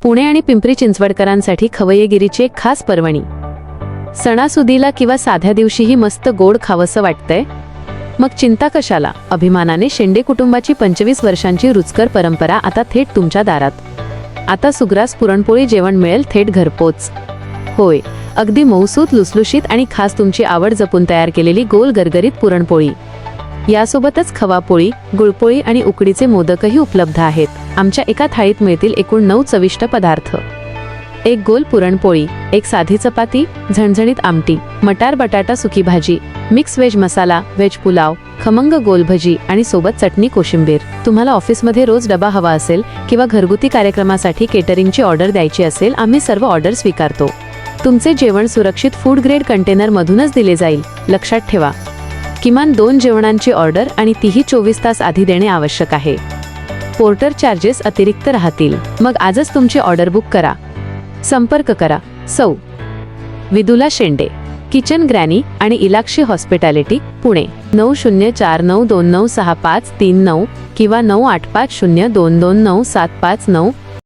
पुणे आणि पिंपरी चिंचवडकरांसाठी खवय्येगिरीची एक खास पर्वणी। सणासुदीला किंवा साध्या दिवशीही मस्त गोड खावंसं वाटतंय? मग चिंता कशाला, अभिमानाने शेंडे कुटुंबाची 25 वर्षांची रुचकर परंपरा आता थेट तुमच्या दारात। आता सुग्रास पुरणपोळी जेवण मिळेल थेट घरपोच। होय, अगदी मऊसूत, लुसलुशीत आणि खास तुमची आवड जपून तयार केलेली गोल गरगरीत पुरणपोळी। यासोबतच खवापोळी, गुळपोळी आणि उकडीचे मोदकही उपलब्ध आहेत। आमच्या एका थाळीत मिळतील एकूण 9 चविष्ट पदार्थ। एक गोल पुरणपोळी, एक साधी चपाती, झणझणीत आमटी, मटार बटाटा सुकी भाजी, मिक्स व्हेज मसाला, व्हेज पुलाव, खमंग गोल भजी आणि सोबत चटणी कोशिंबीर। तुम्हाला ऑफिसमध्ये रोज डबा हवा असेल किंवा घरगुती कार्यक्रमासाठी केटरिंगची ऑर्डर द्यायची असेल, आम्ही सर्व ऑर्डर स्वीकारतो। तुमचे जेवण सुरक्षित फूड ग्रेड कंटेनर मधूनच दिले जाईल। लक्षात ठेवा, किमान 2 जेवणांची ऑर्डर आणि तीही 24 तास आधी देणे आवश्यक आहे। पोर्टर चार्जेस अतिरिक्त राहतील। मग आजच तुमची ऑर्डर बुक करा। संपर्क करा सौ विदुला शेंडे, किचन ग्रॅनी आणि इलाक्षी हॉस्पिटॅलिटी, पुणे 9049296539 किंवा 9850229759